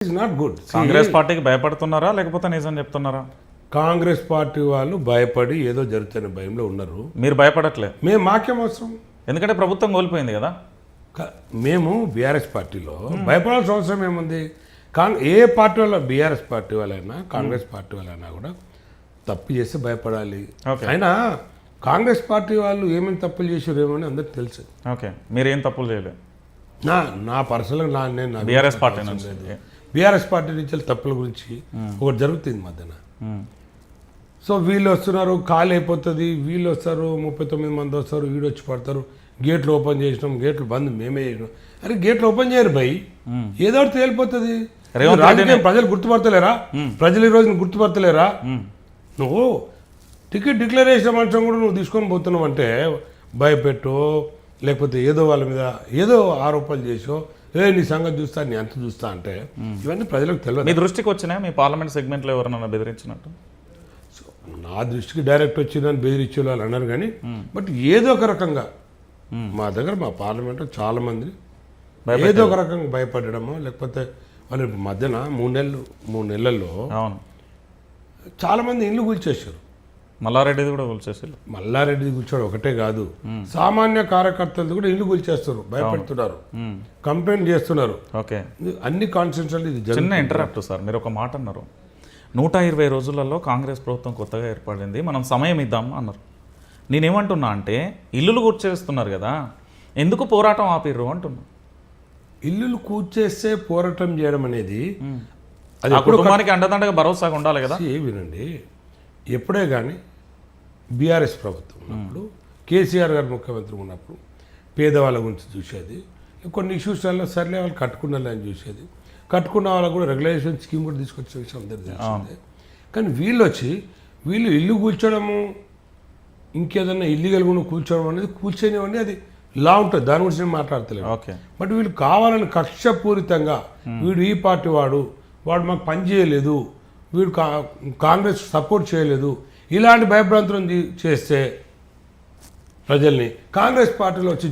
Is not good. Congress పార్టీకి భయపడుతున్నారా లేకపోతే నిజం చెప్తున్నారా? కాంగ్రెస్ పార్టీ వాళ్ళు భయపడి ఏదో జరుగుతున్న భయంలో ఉన్నారు. మీరు భయపడట్లే? మేము మాకేం అవసరం, ఎందుకంటే ప్రభుత్వం కోల్పోయింది కదా. మేము బీఆర్ఎస్ పార్టీలో భయపడాల్సిన అవసరం ఏముంది? ఏ పార్టీ వాళ్ళ, బీఆర్ఎస్ పార్టీ వాళ్ళైనా కాంగ్రెస్ పార్టీ వాళ్ళైనా కూడా తప్పు చేస్తే భయపడాలి. అయినా కాంగ్రెస్ పార్టీ వాళ్ళు ఏమేమి తప్పులు చేసారు ఏమని అందరికి తెలుసు. ఓకే, మీరేం తప్పులు చేయలేదు? నా పర్సనల్గా నేను బీఆర్ఎస్ పార్టీ నుంచి బీఆర్ఎస్ పార్టీ నుంచి తప్పుల గురించి ఒకటి జరుగుతుంది మధ్యన. సో వీళ్ళు వస్తున్నారు, ఖాళీ అయిపోతుంది, వీళ్ళు వస్తారు, 39 మంది వస్తారు, వీడు వచ్చి పడతారు, గేట్లు ఓపెన్ చేసినాం, గేట్లు బంద్ మేమే చేసినాం. అరే గేట్లు ఓపెన్ చేయరు భయ్, ఏదో ఒకటి తేలిపోతుంది. రాజకీయం ప్రజలు గుర్తుపడతలేరా? ప్రజలు ఈ రోజున గుర్తుపడతలేరా? నువ్వు టికెట్ డిక్లేర్ చేసిన మనుషులను కూడా నువ్వు తీసుకొని పోతున్నావు అంటే భయపెట్టో లేకపోతే ఏదో వాళ్ళ మీద ఏదో ఆరోపణలు చేసో, నీ సంగతి చూస్తా, నీ అంత చూస్తా అంటే ఇవన్నీ ప్రజలకు తెలియదు. మీ దృష్టికి వచ్చినాయి మీ పార్లమెంట్ సెగ్మెంట్లో ఎవరైనా బెదిరించినట్టు? సో నా దృష్టికి డైరెక్ట్ వచ్చిందని బెదిరించే వాళ్ళు అన్నారు కానీ, బట్ ఏదో ఒక రకంగా మా దగ్గర మా పార్లమెంట్లో చాలా మంది ఏదో ఒక రకంగా భయపడడమో లేకపోతే వాళ్ళ మధ్యన 3 నెలల్లో చాలా మంది ఇల్లు కూల్చేశారు. మల్లారెడ్డిది కూడా కూల్చేసారు. మల్లారెడ్డి కూర్చోడు ఒకటే కాదు, సామాన్య కార్యకర్తలు కూడా ఇల్లు కూల్చేస్తారు, భయపడుతున్నారు, కంప్లైంట్ చేస్తున్నారు. ఓకే, అన్ని కాన్స్టిట్యూన్సీలు ఇది చిన్న ఇంటరాక్ట్ సార్. మీరు ఒక మాట అన్నారు, 120 రోజులలో కాంగ్రెస్ ప్రభుత్వం కొత్తగా ఏర్పడింది, మనం సమయం ఇద్దాం అన్నారు. నేనేమంటున్నా అంటే ఇల్లులు కూర్చేస్తున్నారు కదా, ఎందుకు పోరాటం ఆపిర్రు అంటున్నా. ఇల్లులు కూర్చేస్తే పోరాటం చేయడం అనేది అది కుటుంబానికి అండదండగా భరోసాగా ఉండాలి కదా. వినండి, ఎప్పుడే కానీ బీఆర్ఎస్ ప్రభుత్వం ఉన్నప్పుడు, కేసీఆర్ గారు ముఖ్యమంత్రి ఉన్నప్పుడు పేదవాళ్ళ గురించి చూసేది, కొన్ని ఇష్యూస్లలో సర్లే వాళ్ళు కట్టుకున్నారని అని చూసేది, కట్టుకున్న వాళ్ళకు కూడా రెగ్యులేషన్ స్కీమ్ కూడా తీసుకొచ్చే విషయం అందరికీ తెలిసిందే. కానీ వీళ్ళు ఇల్లు కూల్చడము, ఇంకేదన్నా ఇల్లీగల్ కూడా కూల్చోవడం అనేది, కూల్చేనివ్వండి అది లా ఉంటుంది, దాని గురించి నేను మాట్లాడతలేదు. బట్ వీళ్ళు కావాలని కక్షపూరితంగా వీడు ఈ పార్టీ వాడు మాకు పని చేయలేదు, వీడు కాంగ్రెస్ సపోర్ట్ చేయలేదు, ఇలాంటి భయభ్రాంతులను చేస్తే ప్రజల్ని కాంగ్రెస్ పార్టీలో వచ్చి